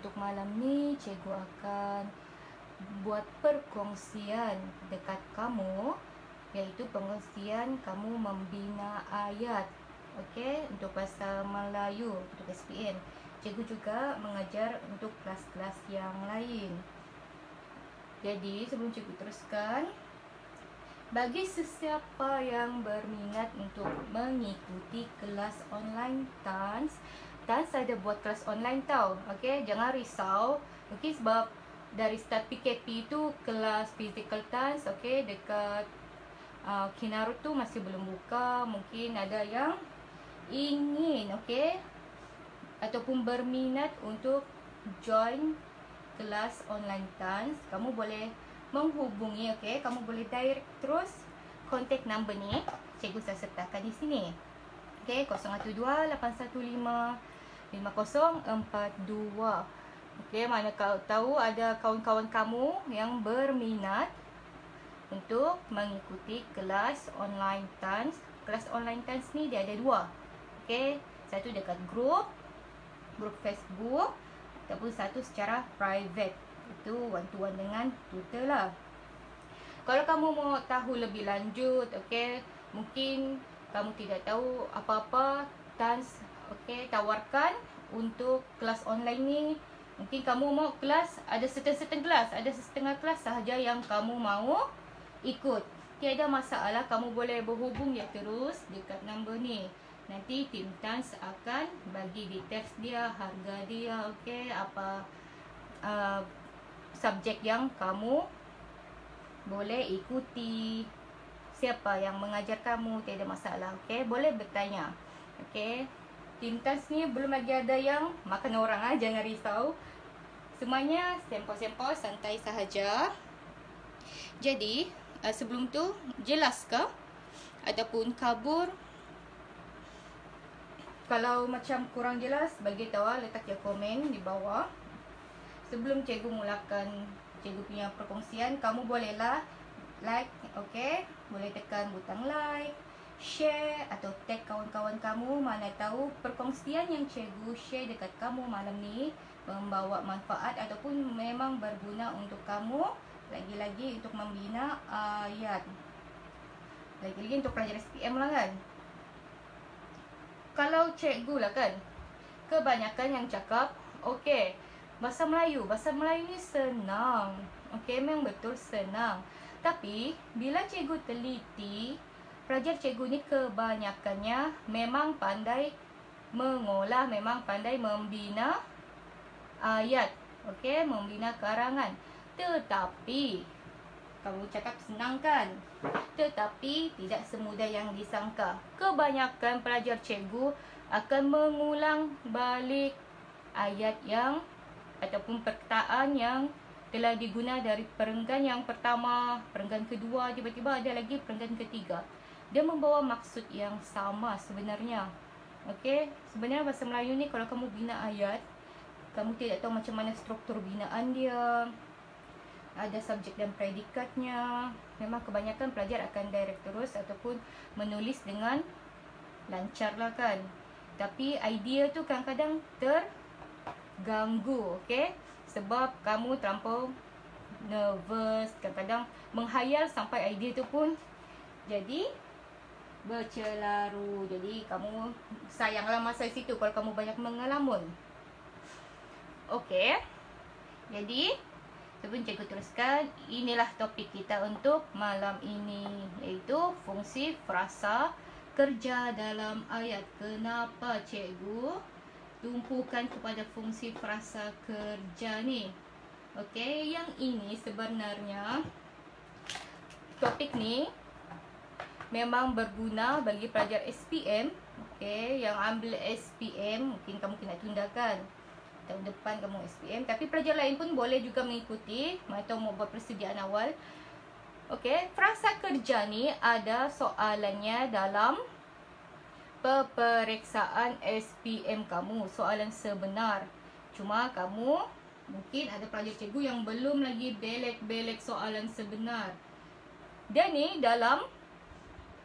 untuk malam ni cikgu akan buat perkongsian dekat kamu, iaitu perkongsian kamu membina ayat. Okey, untuk bahasa Melayu untuk SPM. Cikgu juga mengajar untuk kelas-kelas yang lain. Jadi sebelum cikgu teruskan, bagi sesiapa yang berminat untuk mengikuti kelas online Tans ada buat kelas online tau. Okey, jangan risau. Mungkin sebab dari start PKP itu kelas physical Tans, okey, dekat Kinaru tu masih belum buka. Mungkin ada yang ingin, okey, ataupun berminat untuk join kelas online Tans, kamu boleh menghubungi, okey, kamu boleh direct terus kontak number ni. Cikgu saya sertakan di sini. Okey, 012-815-5042. Okey, mana kau tahu ada kawan-kawan kamu yang berminat untuk mengikuti kelas online Tans. Kelas online Tans ni dia ada dua. Okey, satu dekat grup Facebook ataupun satu secara private. Itu one to one dengan tutor lah. Kalau kamu mau tahu lebih lanjut, okey, mungkin kamu tidak tahu apa-apa Tans, okey, tawarkan untuk kelas online ni. Mungkin kamu mau kelas, ada certain kelas, ada setengah kelas sahaja yang kamu mau ikut. Tiada masalah, kamu boleh berhubung ya terus dekat nombor ni. Nanti tim Tans akan bagi details dia, harga dia, okey, apa subjek yang kamu boleh ikuti, siapa yang mengajar kamu, tiada masalah. Okey, boleh bertanya. Okey, tim Tans ni belum lagi ada yang makan orang, jangan risau. Semuanya sempau-sempau, santai sahaja. Jadi sebelum tu jelaskah ataupun kabur? Kalau macam kurang jelas, bagi tahu, letak je komen di bawah. Sebelum cikgu mulakan cikgu punya perkongsian, kamu bolehlah like, okey, boleh tekan butang like, share atau tag kawan-kawan kamu. Mana tahu perkongsian yang cikgu share dekat kamu malam ni membawa manfaat ataupun memang berguna untuk kamu, lagi-lagi untuk membina ayat, lagi-lagi untuk pelajar SPM lah kan. Kalau cikgu lah kan, kebanyakan yang cakap, okey, bahasa Melayu ni senang. Okey, memang betul senang. Tapi bila cikgu teliti, pelajar cikgu ni kebanyakannya memang pandai mengolah, memang pandai membina ayat, okey, membina karangan. Tetapi kamu cakap senang kan? Tetapi tidak semudah yang disangka. Kebanyakan pelajar cikgu akan mengulang balik ayat yang ataupun perkataan yang telah diguna dari perenggan yang pertama, perenggan kedua, tiba-tiba ada lagi perenggan ketiga. Dia membawa maksud yang sama sebenarnya. Okey, sebenarnya bahasa Melayu ni kalau kamu bina ayat, kamu tidak tahu macam mana struktur binaan dia, ada subjek dan predikatnya, memang kebanyakan pelajar akan direct terus ataupun menulis dengan lancar lah kan. Tapi idea tu kadang-kadang terganggu, okey, sebab kamu terlampau nervous, kadang-kadang menghayal sampai idea tu pun jadi bercelaru. Jadi kamu sayanglah masa situ kalau kamu banyak mengelamun. Okey, jadi sebelum cikgu teruskan, inilah topik kita untuk malam ini, iaitu fungsi frasa kerja dalam ayat. Kenapa cikgu tumpukan kepada fungsi frasa kerja ni? Okey, yang ini sebenarnya topik ni memang berguna bagi pelajar SPM. Okey, yang ambil SPM mungkin kamu kena tundakan tahun depan kamu SPM, tapi pelajar lain pun boleh juga mengikuti atau mau buat persediaan awal. Okey, frasa kerja ni ada soalannya dalam peperiksaan SPM kamu, soalan sebenar. Cuma kamu, mungkin ada pelajar cikgu yang belum lagi belek-belek soalan sebenar. Dan ni dalam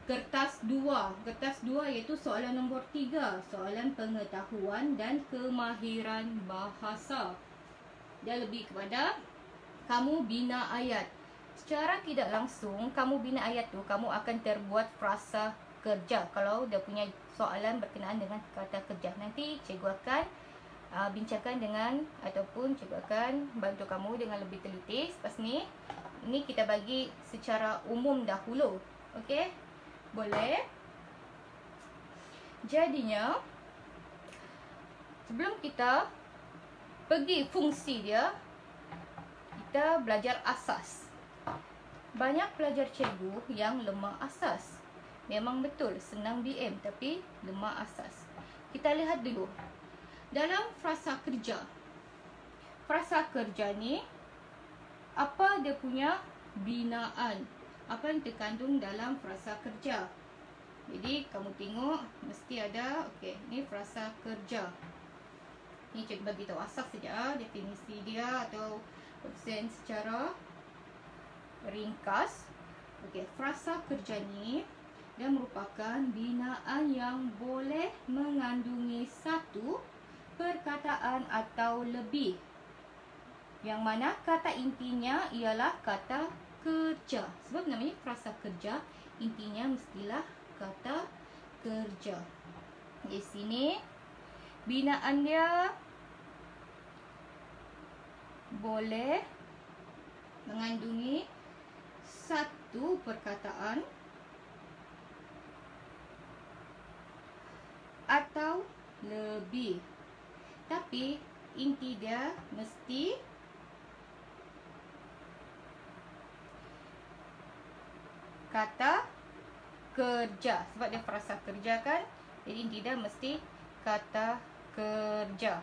kertas 2. Kertas 2 iaitu soalan nombor 3, soalan pengetahuan dan kemahiran bahasa. dia lebih kepada kamu bina ayat. Secara tidak langsung, kamu bina ayat tu, kamu akan terbuat frasa kerja. Kalau dia punya soalan berkenaan dengan kata kerja, nanti cikgu akan bincangkan dengan, ataupun cikgu akan bantu kamu dengan lebih teliti. Lepas ni, ini kita bagi secara umum dahulu. Okey? Boleh? Jadinya, sebelum kita pergi fungsi dia, kita belajar asas. Banyak pelajar cikgu yang lemah asas. Memang betul, senang BM tapi lemah asas. Kita lihat dulu. Dalam frasa kerja. Frasa kerja ni, apa dia punya binaan? Apa yang terkandung dalam frasa kerja? Jadi, kamu tengok, mesti ada, okey, ni frasa kerja. Ni cikgu bagi tahu asas saja, definisi dia atau present secara ringkas. Okey, frasa kerja ni dia merupakan binaan yang boleh mengandungi satu perkataan atau lebih, yang mana kata intinya ialah kata kerja. Sebab namanya frasa kerja, intinya mestilah kata kerja. Di sini binaan dia boleh mengandungi satu perkataan atau lebih. Tapi inti dia mesti kata kerja. Sebab dia frasa kerja kan, jadi inti dia mesti kata kerja.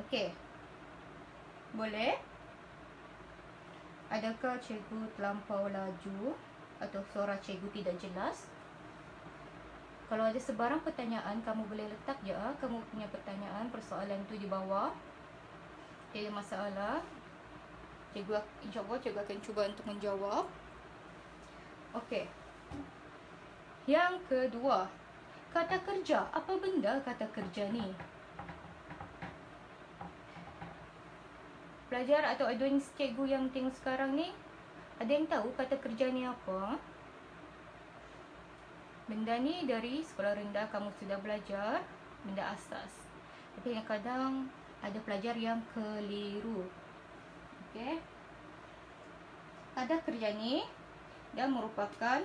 Okey. Boleh? Adakah cikgu terlampau laju atau suara cikgu tidak jelas? Kalau ada sebarang pertanyaan, kamu boleh letak je kamu punya pertanyaan, persoalan tu di bawah. Tiada masalah. Cikgu, insyaAllah cikgu akan cuba untuk menjawab. Okey. Yang kedua, kata kerja. Apa benda kata kerja ni? Pelajar atau audiens cikgu yang tengok sekarang ni, ada yang tahu kata kerja ni apa? Benda ni dari sekolah rendah kamu sudah belajar, benda asas. Tapi kadang ada pelajar yang keliru. Okey. Kata kerja ni dia merupakan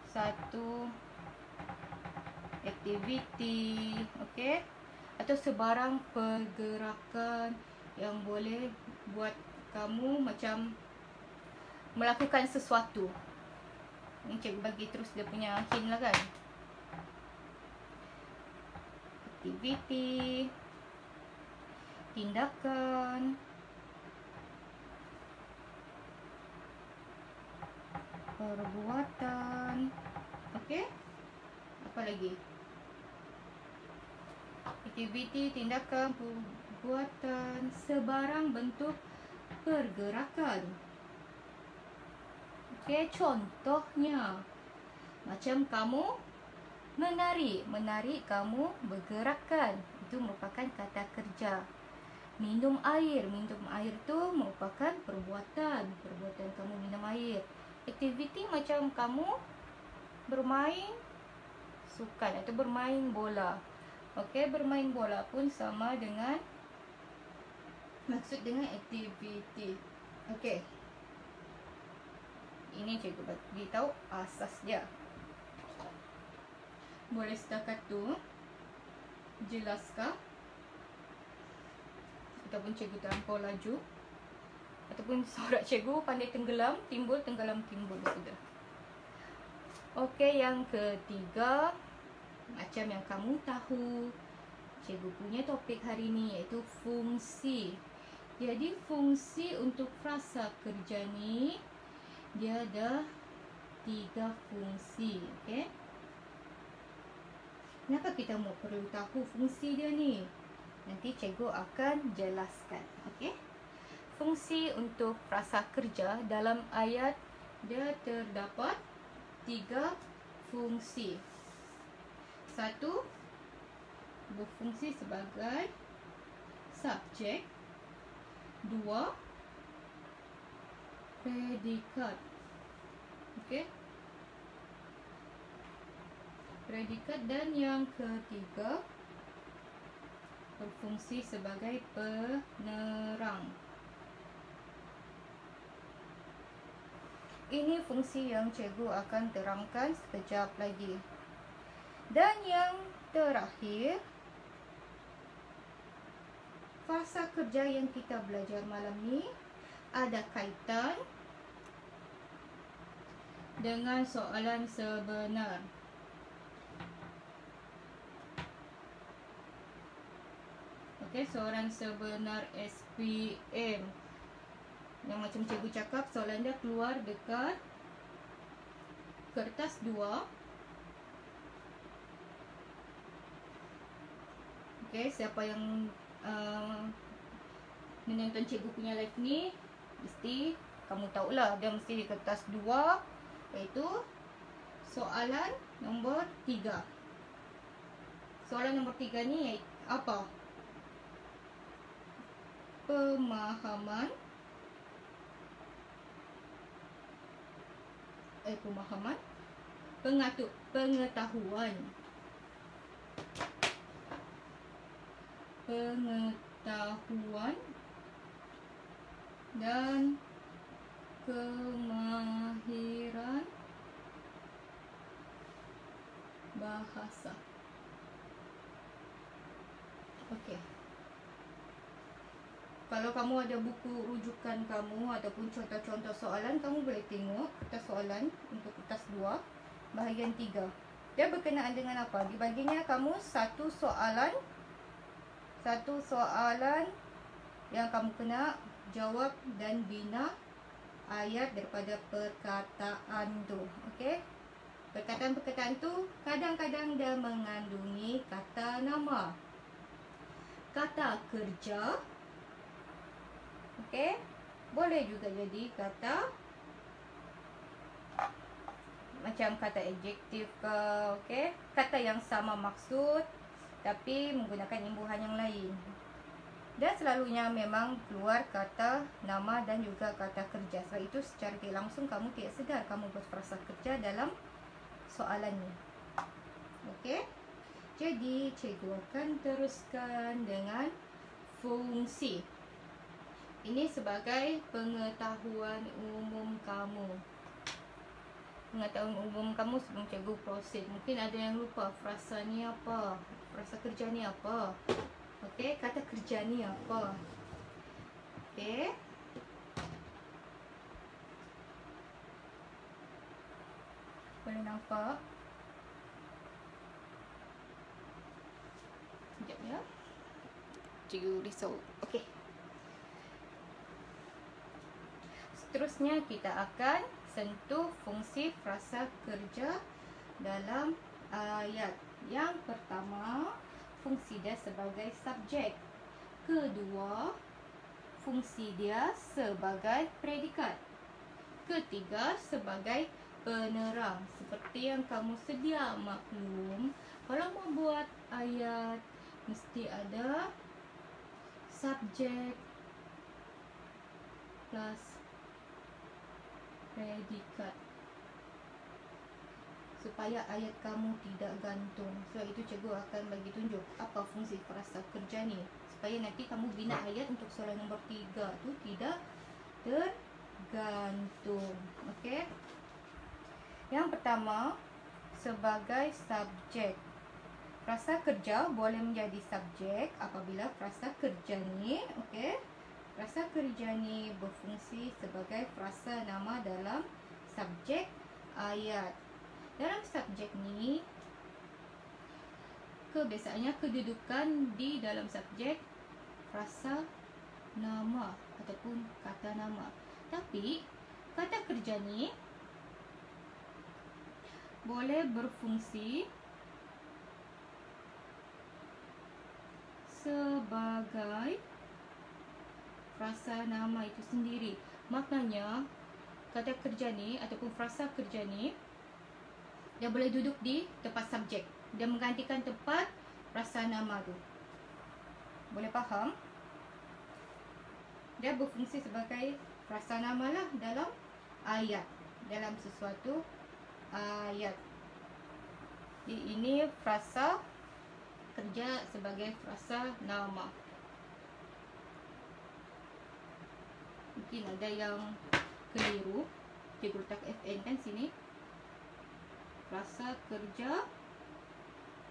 satu aktiviti, okey, atau sebarang pergerakan yang boleh buat kamu macam melakukan sesuatu. Ini cikgu bagi terus dia punya hint lah kan. Aktiviti, tindakan, perbuatan. Okey? Apa lagi? Aktiviti, tindakan, perbuatan, sebarang bentuk pergerakan. Okey, contohnya macam kamu menari kamu bergerakkan. Itu merupakan kata kerja. Minum air tu merupakan perbuatan kamu minum air. Aktiviti macam kamu bermain sukan atau bermain bola. Okey, bermain bola pun sama dengan maksud dengan aktiviti. Okey. Ini cikgu bagi tahu asas dia. Boleh setakat tu jelaskah? Ataupun cikgu terlampau laju? Ataupun sorak cikgu pandai tenggelam, timbul sudah. Okey, yang ketiga, macam yang kamu tahu, cikgu punya topik hari ni iaitu fungsi. Jadi fungsi untuk frasa kerja ni dia ada 3 fungsi. Okey. Kenapa kita perlu tahu fungsi dia ni? Nanti cikgu akan jelaskan. Okey. Fungsi untuk frasa kerja dalam ayat dia terdapat 3 fungsi. 1, berfungsi sebagai subjek. 2, predikat. Okey. Predikat. Dan yang ketiga, berfungsi sebagai penerang. Ini fungsi yang cikgu akan terangkan sekejap lagi. Dan yang terakhir, frasa kerja yang kita belajar malam ni ada kaitan dengan soalan sebenar. Okey, soalan sebenar SPM. Yang macam cikgu cakap, soalan dia keluar dekat kertas 2. Okey, siapa yang menonton cikgu punya live ni, mesti kamu tahulah dia mesti di kertas 2, iaitu soalan nombor 3. Soalan nombor 3 ni apa? Pemahaman, pengetahuan dan kemahiran bahasa. Okey. Kalau kamu ada buku rujukan kamu ataupun contoh-contoh soalan, kamu boleh tengok kertas soalan untuk kertas 2, bahagian 3. Dia berkenaan dengan apa? Dibaginya kamu satu soalan yang kamu kena jawab dan bina ayat daripada perkataan tu. Okey? Perkataan-perkataan tu kadang-kadang dia mengandungi kata nama, kata kerja. Okey? Boleh juga jadi kata macam kata adjektif ke, okey? Kata yang sama maksud tapi menggunakan imbuhan yang lain. Dan selalunya memang keluar kata nama dan juga kata kerja. Sebab itu secara tidak langsung kamu tidak sedar kamu berfrasa kerja dalam soalan ni. Okey? Jadi cikgu akan teruskan dengan fungsi. Ini sebagai pengetahuan umum kamu. Pengetahuan umum kamu sebelum cikgu proceed. Mungkin ada yang lupa frasa ni apa, frasa kerja ni apa. Okey, kata kerja ni apa. Okey. Boleh nampak? Sekejap ya. Cikgu risau. Okey. Seterusnya kita akan sentuh fungsi frasa kerja dalam ayat. Yang pertama, fungsi dia sebagai subjek. Kedua, fungsi dia sebagai predikat. Ketiga, sebagai penerang. Seperti yang kamu sedia maklum, kalau mau buat ayat mesti ada subjek plus predikat supaya ayat kamu tidak gantung. Sebab itu cikgu akan bagi tunjuk apa fungsi frasa kerja ni, supaya nanti kamu bina ayat untuk soalan nombor 3 tu tidak tergantung. Okey. Yang pertama, sebagai subjek. Frasa kerja boleh menjadi subjek apabila frasa kerja ni, okey, frasa kerja ni berfungsi sebagai frasa nama dalam subjek ayat. Dalam subjek ni, kebiasaannya kedudukan di dalam subjek frasa nama ataupun kata nama. Tapi kata kerja ni boleh berfungsi sebagai frasa nama itu sendiri. Maknanya kata kerja ni ataupun frasa kerja ni dia boleh duduk di tempat subjek. Dia menggantikan tempat frasa nama tu. Boleh faham? Dia berfungsi sebagai frasa nama lah dalam ayat, dalam sesuatu ayat. Jadi ini frasa kerja sebagai frasa nama. Mungkin ada yang keliru. Cikgu letak FN kan sini. Frasa kerja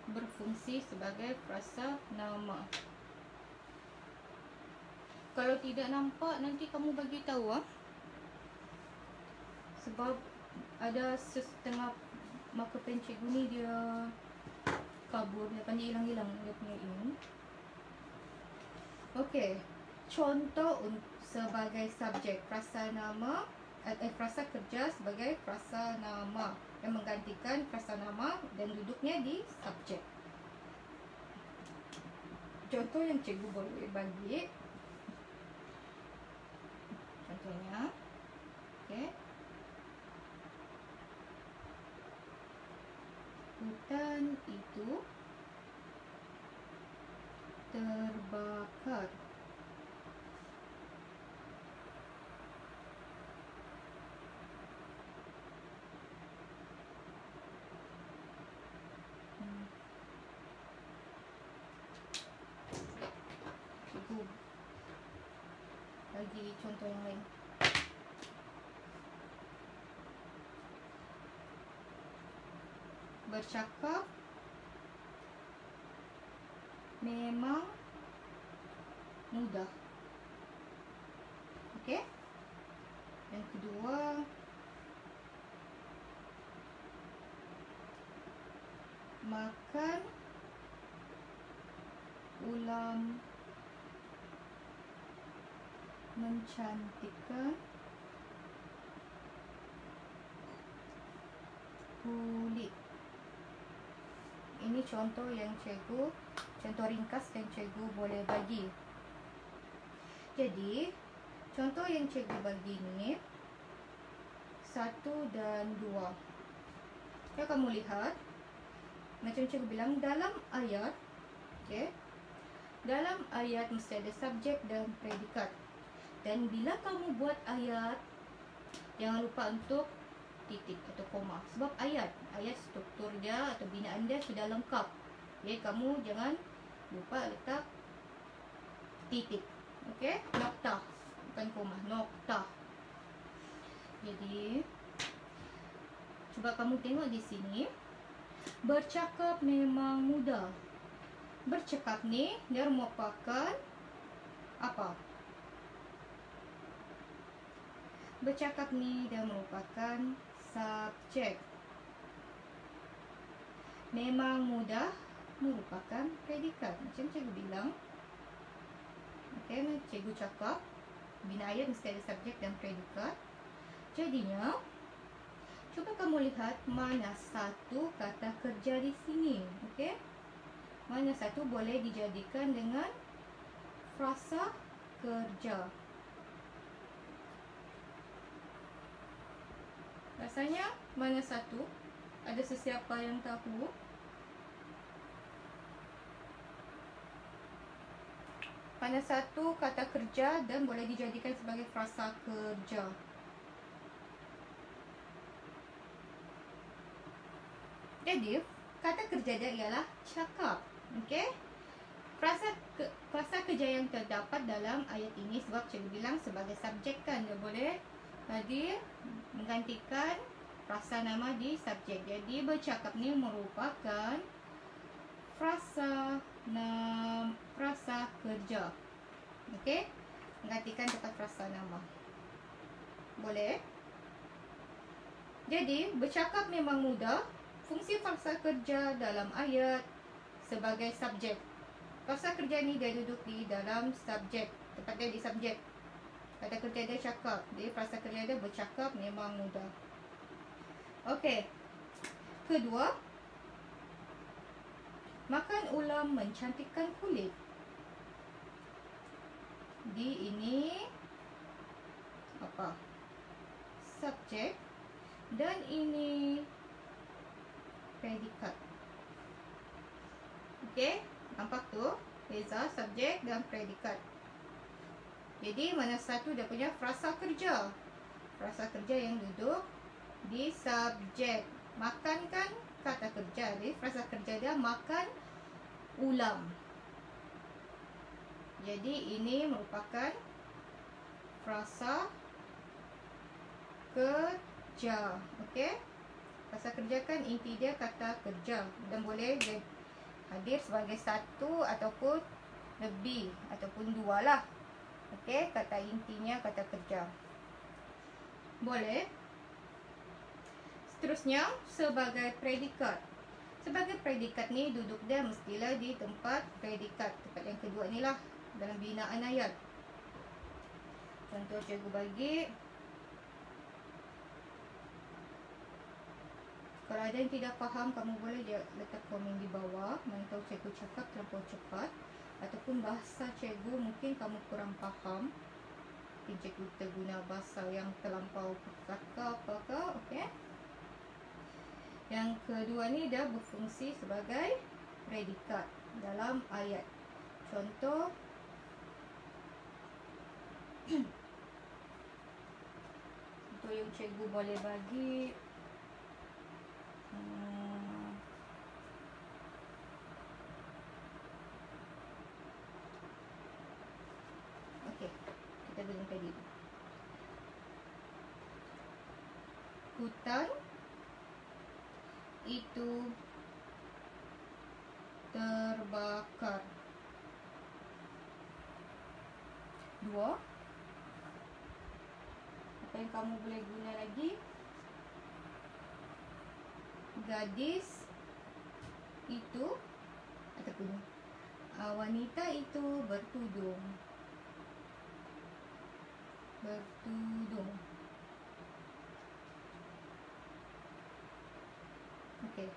berfungsi sebagai frasa nama. Kalau tidak nampak, nanti kamu bagi tahu sebab ada setengah marker pen cikgu ni dia kabur, dia pandai hilang-hilang dia punya ini. Okey. Contoh sebagai subjek frasa nama, frasa kerja sebagai frasa nama yang menggantikan frasa nama dan duduknya di subjek. Contoh yang cikgu boleh bagi. Contohnya, okey. Hutan itu terbakar. Cikgu bagi contoh yang lain. Bercakap memang mudah. Okey. Yang kedua, makan ulam mencantikkan kulit. Ini contoh yang cikgu, contoh ringkas yang cikgu boleh bagi. Jadi, contoh yang cikgu bagi ni 1 dan 2. Ya, kamu lihat macam cikgu bilang dalam ayat, okey. Dalam ayat mesti ada subjek dan predikat. Dan bila kamu buat ayat, jangan lupa untuk titik atau koma. Sebab ayat struktur dia atau binaan dia sudah lengkap. Jadi kamu jangan lupa letak titik. Okey, nokta. Bukan koma, nokta. Jadi cuba kamu tengok di sini. Bercakap memang mudah. Bercakap ni dia merupakan apa? Bercakap ni dia merupakan subjek. Memang mudah merupakan predikat. Macam cikgu bilang. Okey, cikgu cakap bina ayat mesti ada subjek dan predikat. Jadinya, cuba kamu lihat mana satu kata kerja di sini. Okey? Mana satu boleh dijadikan dengan frasa kerja. Rasanya mana satu? Ada sesiapa yang tahu? Mana satu kata kerja dan boleh dijadikan sebagai frasa kerja? Jadi, kata kerja dia ialah cakap. Okey? Frasa kerja yang terdapat dalam ayat ini sebab cikgu bilang sebagai subjek kan dia boleh hadir menggantikan frasa nama di subjek. Jadi bercakap ni merupakan frasa kerja. Okey? Menggantikan tempat frasa nama. Boleh? Jadi bercakap memang mudah. Fungsi frasa kerja dalam ayat sebagai subjek. Frasa kerja ni dia duduk di dalam subjek. Tempat dia di subjek. Kata kerja dia cakap. Jadi frasa kerja dia bercakap memang mudah. Okey. Kedua, makan ulam mencantikkan kulit. Di ini apa? Subjek. Dan ini predikat. Okey. Nampak tu? Beza subjek dan predikat. Jadi mana satu dia punya frasa kerja. Frasa kerja yang duduk di subjek. Makan kan kata kerja. Jadi frasa kerja dia makan ulam. Jadi ini merupakan frasa kerja. Okey? Frasa kerja kan inti dia kata kerja dan boleh hadir sebagai satu ataupun lebih ataupun dua lah. Okey, kata intinya kata kerja. Boleh. Seterusnya sebagai predikat. Sebagai predikat ni duduk dia mestilah di tempat predikat. Tempat yang kedua ni lah dalam binaan ayat. Contoh cikgu bagi. Kalau ada yang tidak faham, kamu boleh je letak komen di bawah. Mana tahu cikgu cakap terlampau cepat ataupun bahasa cikgu mungkin kamu kurang faham. Mungkin cikgu terguna bahasa yang terlampau kakak apa. Okey. Yang kedua ni dia berfungsi sebagai predikat dalam ayat. Contoh contoh yang cikgu boleh bagi. Okey, kita belum tadi. Hutan itu terbakar. Dua. Apa yang kamu boleh guna lagi? Gadis itu ataupun wanita itu bertudung. Okey.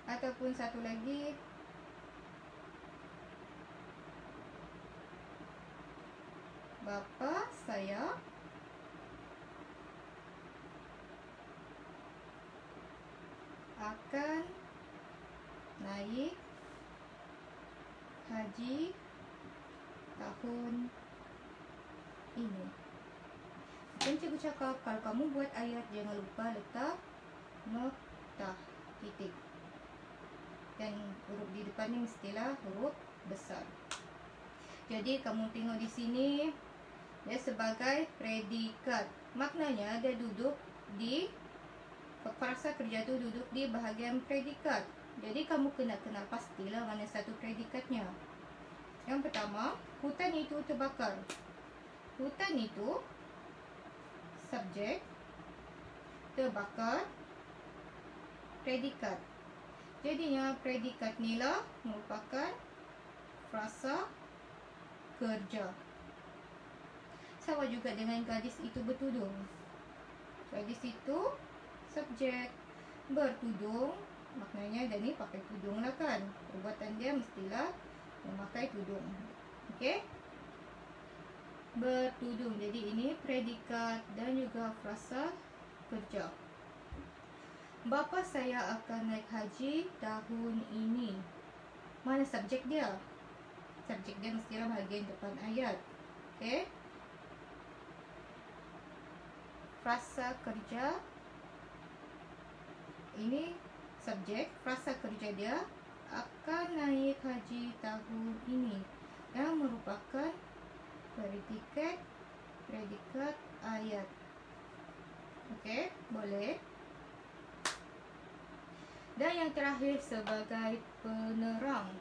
Ataupun satu lagi, bapa saya akan naik haji tahun ini. Dan cikgu cakap, kalau kamu buat ayat jangan lupa letak noktah, titik. Dan huruf di depan ni mestilah huruf besar. Jadi kamu tengok di sini dia sebagai predikat. Maknanya dia duduk di frasa kerja tu duduk di bahagian predikat. Jadi kamu kena kenal pastilah mana satu predikatnya. Yang pertama, hutan itu terbakar. Hutan itu subjek, terbakar predikat. Jadinya predikat ni lah merupakan frasa kerja. Sama juga dengan gadis itu bertudung. Gadis itu subjek, bertudung maknanya dia ni pakai tudung lah kan. Perbuatan dia mestilah memakai tudung. Okey? Bertudung. Jadi ini predikat dan juga frasa kerja. Bapa saya akan naik haji tahun ini. Mana subjek dia? Subjek dia mestilah bahagian depan ayat. Okey? Frasa kerja ini subjek, frasa kerja dia akan naik haji tahun ini yang merupakan predikat ayat. Okey, boleh. Dan yang terakhir sebagai penerang.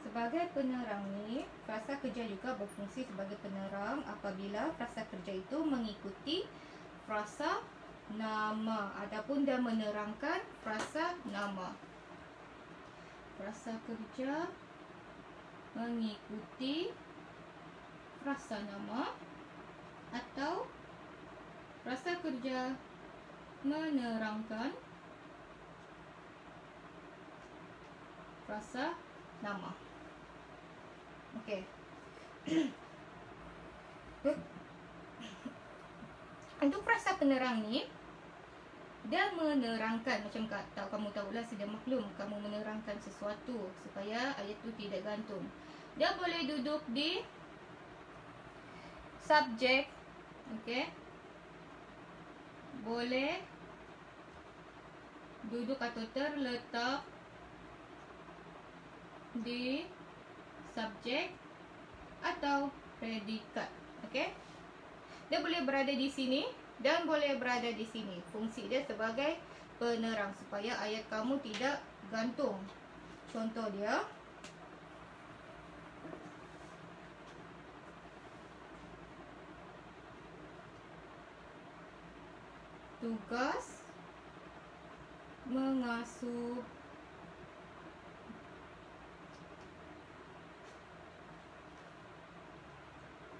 Sebagai penerang ni, frasa kerja juga berfungsi sebagai penerang apabila frasa kerja itu mengikuti frasa nama ataupun dia menerangkan frasa nama. Frasa kerja mengikuti frasa nama atau frasa kerja menerangkan frasa nama. Okey. Untuk frasa penerang ni dan menerangkan, macam kamu tahulah, sedia maklum, kamu menerangkan sesuatu supaya ayat tu tidak gantung. Dia boleh duduk di subjek, okey, boleh duduk atau terletak di subjek atau predikat. Okey, dia boleh berada di sini dan boleh berada di sini. Fungsi dia sebagai penerang supaya ayat kamu tidak gantung. Contoh dia, tugas mengasuh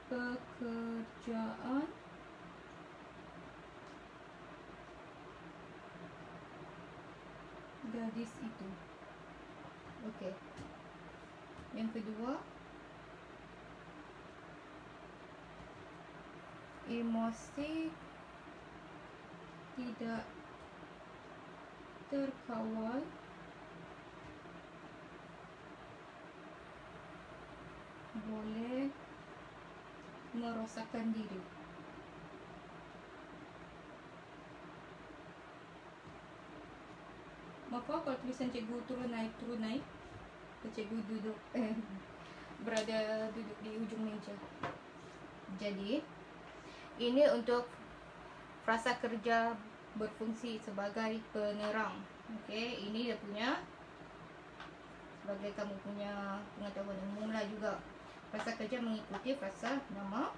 pekerjaan gadis itu. Okey. Yang kedua, emosi tidak terkawal boleh merosakkan diri. Maka kalau tulisan cikgu turun naik, cikgu duduk berada duduk di ujung meja. Jadi ini untuk frasa kerja berfungsi sebagai penerang. Okey, ini dia punya, sebagai kamu punya pengetahuan umum lah juga. Frasa kerja mengikuti frasa nama.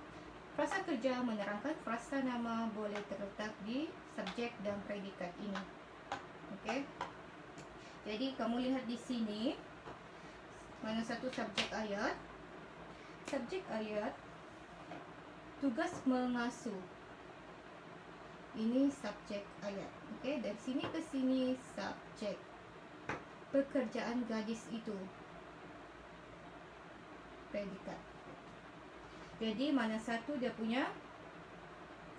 Frasa kerja menerangkan. Frasa nama boleh terletak di subjek dan predikat ini. Okey. Jadi kamu lihat di sini mana satu subjek ayat. Subjek ayat tugas mengasuh. Ini subjek ayat. Okey, dari sini ke sini subjek. Pekerjaan gadis itu predikat. Jadi mana satu dia punya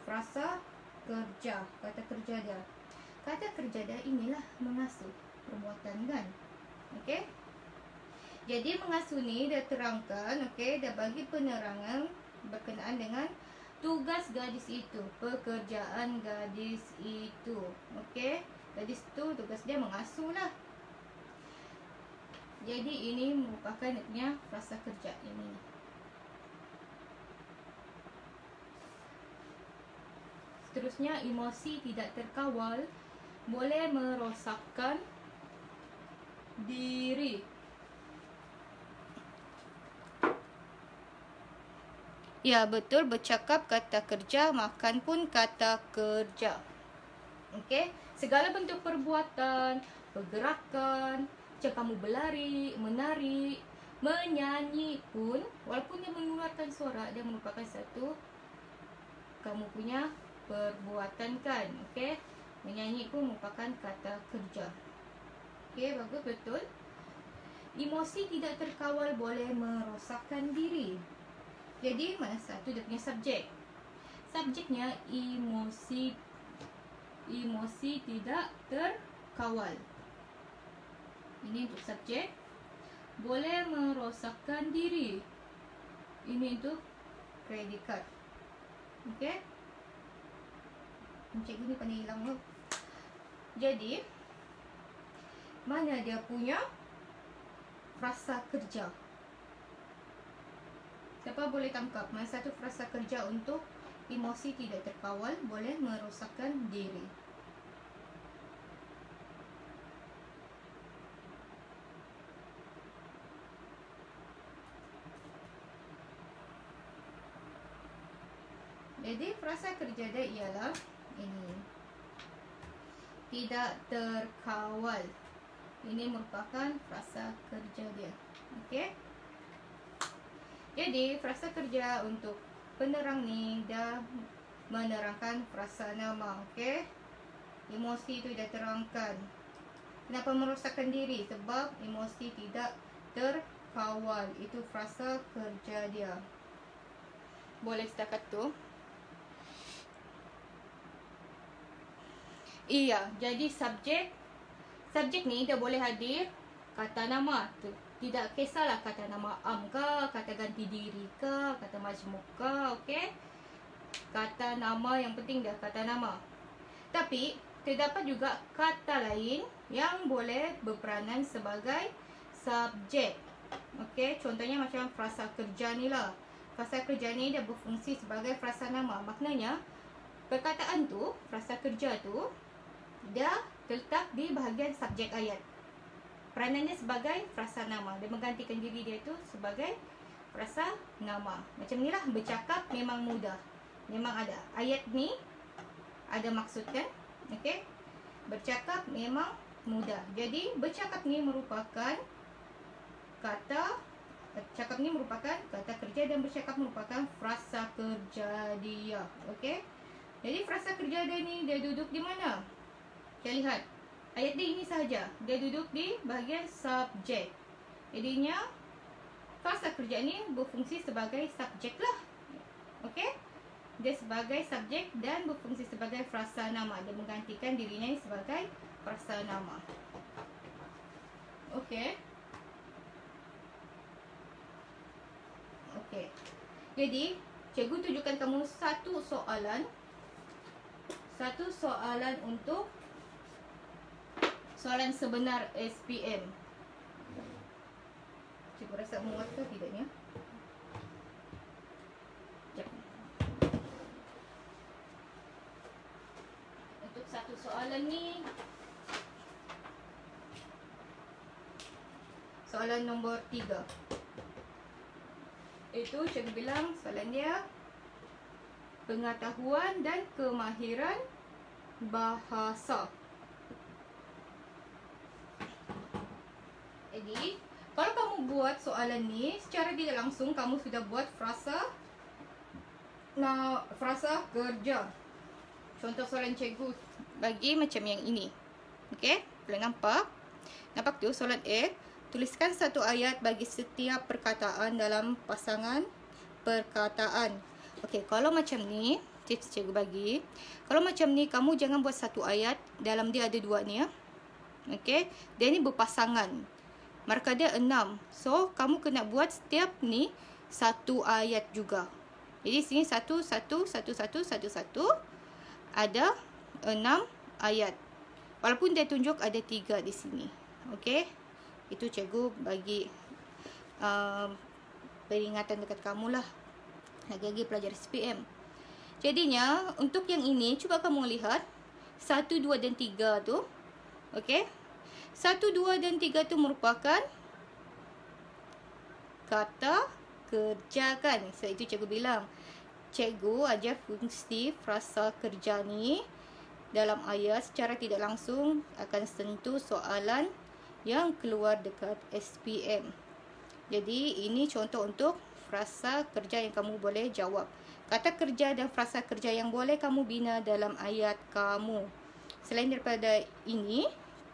frasa kerja, kata kerja dia. Kata kerja dia inilah mengasuh perbuatan, kan? Okey. Jadi mengasuh ni dia terangkan, okey, dia bagi penerangan berkenaan dengan tugas gadis itu, pekerjaan gadis itu. Okey, gadis tu tugas dia mengasuh lah. Jadi ini merupakan frasa kerja ini. Seterusnya, emosi tidak terkawal boleh merosakkan diri. Ya, betul, bercakap kata kerja, makan pun kata kerja. Okey, segala bentuk perbuatan, pergerakan, macam kamu berlari, menari, menyanyi pun, walaupun dia mengeluarkan suara, dia merupakan satu kamu punya perbuatan, kan? Okey, menyanyi pun merupakan kata kerja. Okey, bagus, betul. Emosi tidak terkawal boleh merosakkan diri. Jadi mana satu dia punya subjek. Subjeknya emosi. Emosi tidak terkawal. Ini untuk subjek. Boleh merosakkan diri. Ini untuk predikat. Okey. Cikgu ni pandai hilang tu. Jadi mana dia punya frasa kerja? Siapa boleh tangkap mana satu frasa kerja untuk emosi tidak terkawal boleh merosakkan diri? Jadi frasa kerja dia ialah ini. Tidak terkawal. Ini merupakan frasa kerja dia. Okey. Jadi frasa kerja untuk penerang ni dah menerangkan frasa nama. Okey. Emosi itu dah terangkan. Kenapa merosakkan diri? Sebab emosi tidak terkawal. Itu frasa kerja dia. Boleh setakat tu. Iya, jadi subjek ni dia boleh hadir kata nama. Tidak kisahlah kata nama am ke, kata ganti diri ke, kata majmuk ke, okey. Kata nama yang penting dah kata nama. Tapi terdapat juga kata lain yang boleh berperanan sebagai subjek. Okey, contohnya macam frasa kerja ni lah. Frasa kerja ni dia berfungsi sebagai frasa nama. Maknanya perkataan tu, frasa kerja tu, dia terletak di bahagian subjek ayat. Peranannya sebagai frasa nama. Dia menggantikan diri dia tu sebagai frasa nama. Macam ni lah, bercakap memang mudah. Memang ada. Ayat ni ada maksud kan? Okey. Bercakap memang mudah. Jadi bercakap ni merupakan kata kerja dan bercakap merupakan frasa kerja dia. Okey. Jadi frasa kerja dia ni dia duduk di mana? Kita lihat. Ayat dia ini sahaja. Dia duduk di bahagian subjek. Jadinya frasa kerja ni berfungsi sebagai subjek lah. Okey. Dia sebagai subjek dan berfungsi sebagai frasa nama. Dia menggantikan dirinya sebagai frasa nama. Okey. Okey. Jadi, cikgu tunjukkan kamu satu soalan. Satu soalan untuk soalan sebenar SPM. Cikgu rasa muat ke tidaknya? Sekejap. Untuk satu soalan ni, soalan nombor 3. Itu cikgu bilang soalan dia pengetahuan dan kemahiran bahasa. Jadi, kalau kamu buat soalan ni, secara tidak langsung kamu sudah buat frasa kerja. Contoh soalan cikgu bagi macam yang ini. Okey, boleh nampak? Nampak tu soalan A. Tuliskan satu ayat bagi setiap perkataan dalam pasangan perkataan. Okey, kalau macam ni, tips cikgu bagi. Kalau macam ni, kamu jangan buat satu ayat. Dalam dia ada dua ni ya. Okey, dia ni berpasangan. Markah dia 6. So, kamu kena buat setiap ni satu ayat juga. Jadi, sini 1, 1, 1, 1, 1, 1. Ada 6 ayat. Walaupun dia tunjuk ada 3 di sini. Okey. Itu cikgu bagi peringatan dekat kamu lah. Lagi-lagi pelajar SPM. Jadinya, untuk yang ini, cuba kamu lihat. 1, 2 dan 3 tu. Okey. 1, 2 dan 3 tu merupakan kata kerja kan. So, itu cikgu bilang. Cikgu ajar fungsi frasa kerja ni dalam ayat secara tidak langsung akan sentuh soalan yang keluar dekat SPM. Jadi, ini contoh untuk frasa kerja yang kamu boleh jawab. Kata kerja dan frasa kerja yang boleh kamu bina dalam ayat kamu. Selain daripada ini,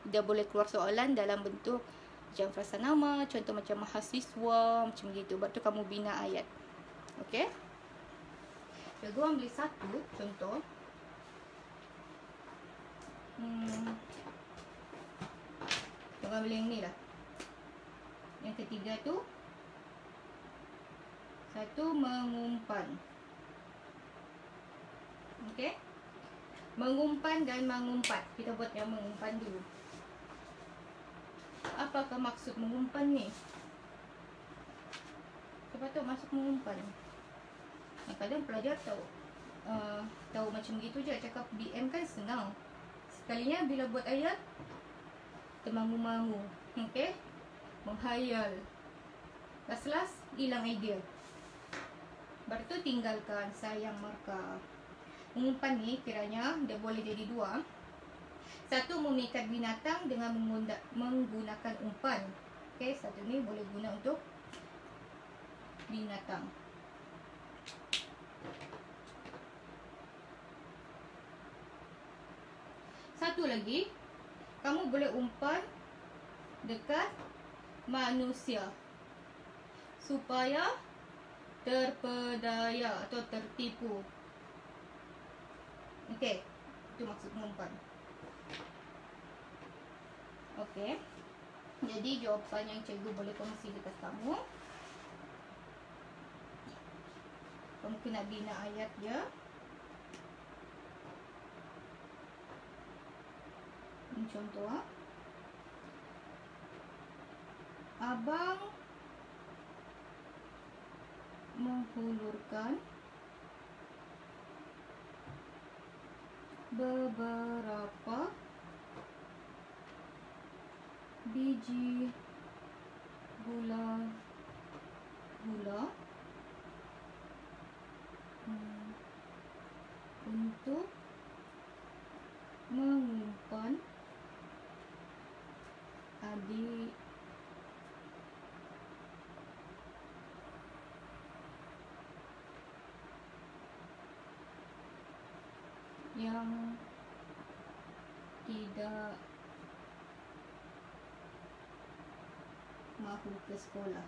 dia boleh keluar soalan dalam bentuk macam frasa nama, contoh macam mahasiswa, macam gitu. Lepas tu kamu bina ayat. Okey? Cikgu ambil satu contoh. Cikgu ambil yang ni lah. Yang ketiga tu, satu mengumpan. Okey? Mengumpan dan mengumpat. Kita buat yang mengumpan dulu. Apakah maksud mengumpan ni? Siapa tahu masuk mengumpan. Kadang pelajar tahu macam gitu je. Cakap BM kan senang. Sekalinya bila buat ayat, termangu-mangu. Okey? Menghayal. Last-last, hilang idea. Baru tu tinggalkan, sayang markah. Mengumpan ni kiranya dia boleh jadi dua. Satu, memikat binatang dengan menggunakan umpan. Okey, satu ni boleh guna untuk binatang. Satu lagi, kamu boleh umpan dekat manusia supaya terpedaya atau tertipu. Okey, itu maksud mengumpan. Okey. Jadi jawapan yang cikgu boleh kongsi dekat kamu. Kamu kena bina ayat dia. Ini contoh. Abang menghulurkan beberapa biji gula untuk mengumpan adik yang tidak mahu ke sekolah.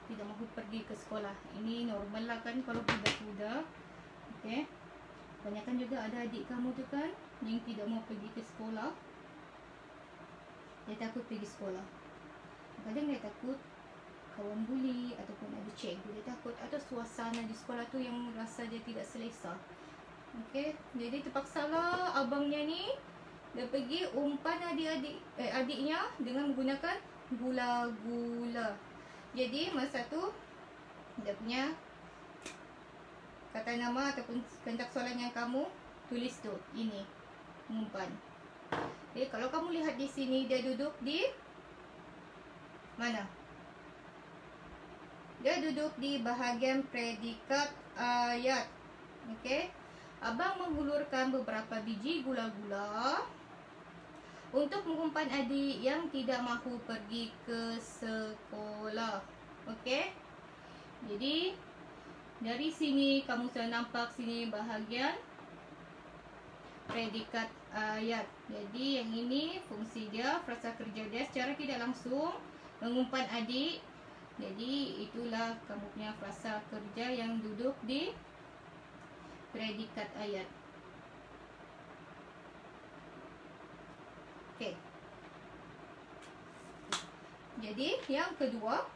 Tidak mahu pergi ke sekolah. Ini normal lah kan kalau budak-budak. Okey. Banyakkan juga ada adik kamu tu kan yang tidak mau pergi ke sekolah. Dia takut pergi sekolah. Kadang dia takut kawan buli ataupun ada cikgu dia takut, atau suasana di sekolah tu yang rasa dia tidak selesa. Okey, jadi terpaksalah abangnya ni dia pergi umpan adiknya dengan menggunakan gula-gula. Jadi masa tu dia punya kata nama ataupun kentak soalan yang kamu tulis tu ini mengumpan. Jadi kalau kamu lihat di sini, dia duduk di mana? Dia duduk di bahagian predikat ayat. Okey. Abang menghulurkan beberapa biji gula-gula untuk mengumpan adik yang tidak mahu pergi ke sekolah. Okey. Jadi dari sini kamu sudah nampak sini bahagian predikat ayat. Jadi yang ini fungsi dia, frasa kerja dia secara tidak langsung mengumpan adik. Jadi itulah kamu punya frasa kerja yang duduk di predikat ayat. Okey. Jadi yang kedua,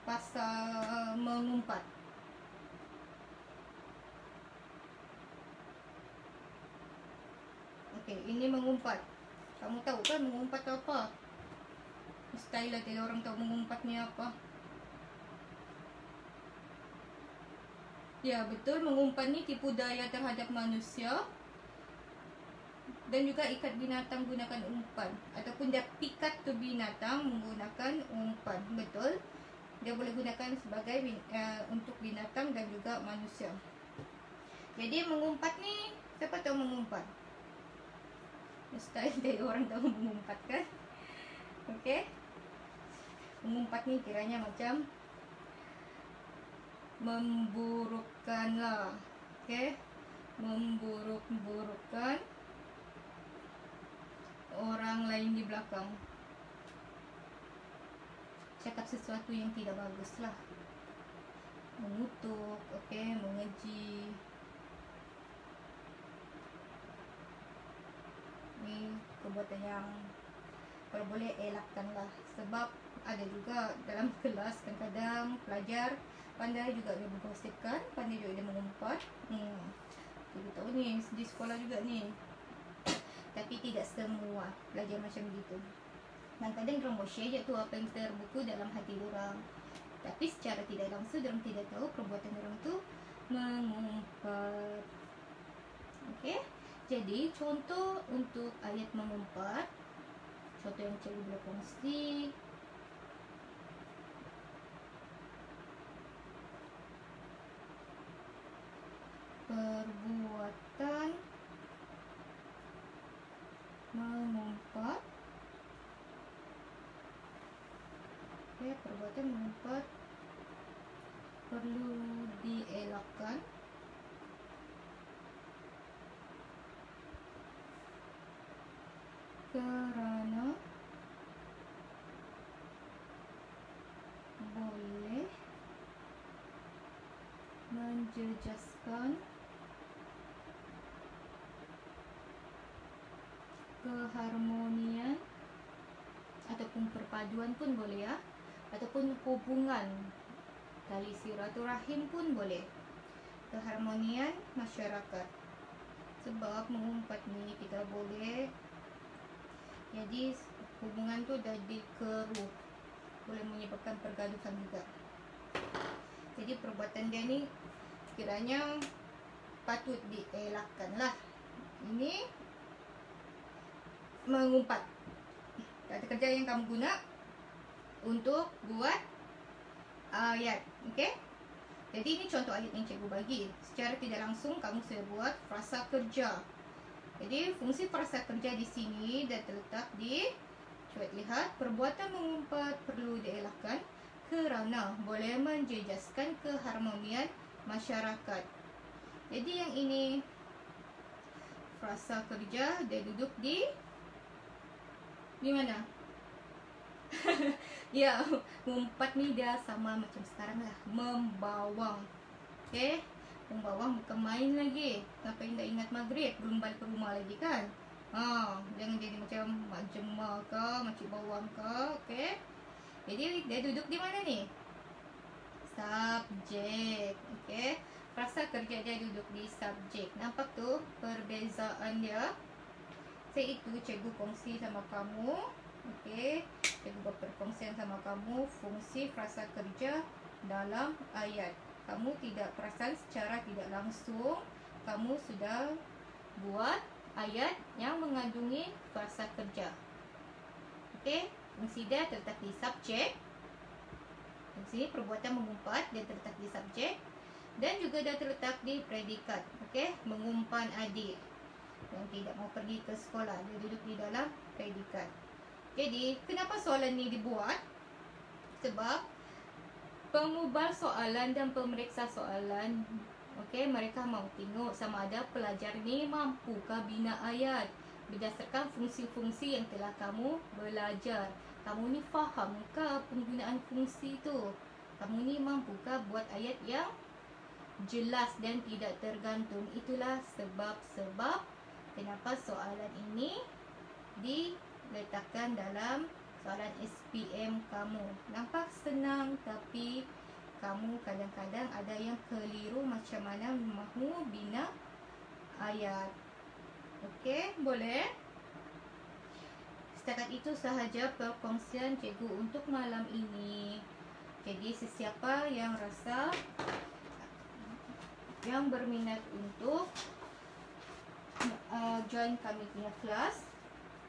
pasal mengumpat. Okey, ini mengumpat. Kamu tahu kan mengumpat apa? Mustahil lah tidak orang tahu mengumpat ni apa. Ya, betul, mengumpat ni tipu daya terhadap manusia dan juga ikat binatang gunakan umpan, ataupun dia pikat tu binatang menggunakan umpan. Betul, dia boleh gunakan sebagai untuk binatang dan juga manusia. Jadi mengumpat ni, siapa tahu mengumpat? Mustahil dari orang tahu mengumpat kan? Okey. Mengumpat ni kiranya macam memburukkan lah. Okey. Memburuk-burukkan orang lain di belakang. Cakap sesuatu yang tidak bagus lah. Mengutuk, okey, mengeji. Ni perbuatan yang kalau boleh elakkan lah. Sebab ada juga dalam kelas kadang-kadang pelajar pandai juga dia menggosipkan, pandai juga dia mengumpat. Kita tahu ni di sekolah juga ni. Tapi tidak semua pelajar macam begitu. Kadang-kadang diorang mau share je tu apa yang terbuku dalam hati diorang. Tapi secara tidak langsung diorang tidak tahu perbuatan diorang tu mengumpat. Okey. Jadi contoh untuk ayat mengumpat, contoh yang cikgu boleh kongsi. Perbuatan mengumpat. Okey, perbuatan mengumpat perlu dielakkan kerana boleh menjejaskan keharmonian ataupun perpaduan pun boleh ya, ataupun hubungan tali silaturahim pun boleh. Keharmonian masyarakat, sebab mengumpat ni kita boleh jadi hubungan tu jadi keruh, boleh menyebabkan pergaduhan juga. Jadi perbuatan dia ni kiranya patut dielakkan lah. Ini mengumpat, kata kerja yang kamu guna untuk buat ayat. Okey, jadi ini contoh ayat yang cikgu bagi. Secara tidak langsung kamu sudah buat frasa kerja. Jadi fungsi frasa kerja di sini dah terletak di, cuba lihat, perbuatan mengumpat perlu dielakkan kerana boleh menjejaskan keharmonian masyarakat. Jadi yang ini frasa kerja, dia duduk di mana? Ya, mengumpat ni dia sama macam sekarang lah, membawang. Okey, membawang bukan main lagi. Ngapain dah ingat maghrib, belum balik ke rumah lagi kan? Jangan jadi macam mak jemah ke, makcik bawang ke. Okey, jadi dia duduk di mana ni? Subjek. Okey, frasa kerja dia duduk di subjek. Nampak tu perbezaan dia? Iaitu cikgu kongsi sama kamu. Okey, cikgu berperkongsian sama kamu fungsi frasa kerja dalam ayat. Kamu tidak perasan secara tidak langsung kamu sudah buat ayat yang mengandungi frasa kerja. Okey, fungsi dia terletak di subjek. Fungsi perbuatan mengumpat dia terletak di subjek dan juga dia terletak di predikat. Okey, mengumpan adik yang tidak mau pergi ke sekolah, dia duduk di dalam predikat. Jadi, kenapa soalan ni dibuat? Sebab pengubal soalan dan pemeriksa soalan, okey, mereka mahu tengok sama ada pelajar ni mampukah bina ayat berdasarkan fungsi-fungsi yang telah kamu belajar. Kamu ni fahamkah penggunaan fungsi tu? Kamu ni mampukah buat ayat yang jelas dan tidak tergantung? Itulah sebab-sebab kenapa soalan ini diletakkan dalam soalan SPM kamu. Nampak senang, tapi kamu kadang-kadang ada yang keliru macam mana mahu bina ayat. Okey, boleh? Setakat itu sahaja perkongsian cikgu untuk malam ini. Jadi sesiapa yang rasa yang berminat untuk join kami punya kelas,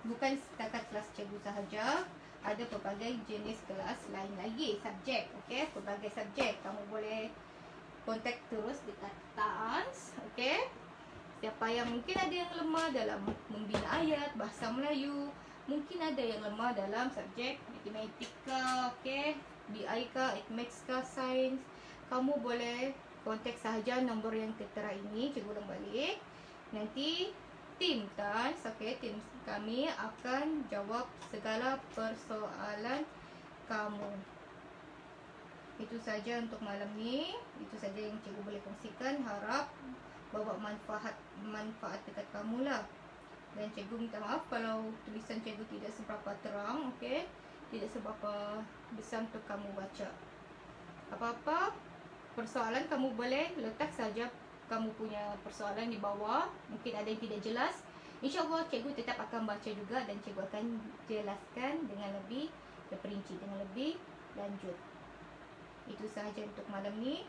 bukan setakat kelas cikgu sahaja, ada pelbagai jenis kelas lain lagi, subjek. Okey, pelbagai subjek. Kamu boleh kontak terus dekat Taans. Okey, siapa yang mungkin ada yang lemah dalam membina ayat bahasa Melayu, mungkin ada yang lemah dalam subjek matematika, okey, BI ke, Maths ke, Sains, kamu boleh kontak sahaja nombor yang tertera ini. Cikgu ulang balik. Nanti tim Taans, okey, tim kami akan jawab segala persoalan kamu. Itu saja untuk malam ni. Itu saja yang cikgu boleh kongsikan. Harap bawa manfaat dekat kamu lah. Dan cikgu minta maaf kalau tulisan cikgu tidak seberapa terang, okey, tidak seberapa besar untuk kamu baca. Apa-apa persoalan kamu boleh letak saja kamu punya persoalan di bawah. Mungkin ada yang tidak jelas, InsyaAllah cikgu tetap akan baca juga dan cikgu akan jelaskan dengan lebih terperinci, dengan lebih lanjut. Itu sahaja untuk malam ni.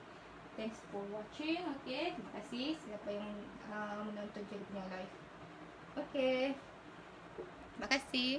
Thanks for watching. Okay, terima kasih siapa yang menonton cikgu punya live. Okay, terima kasih.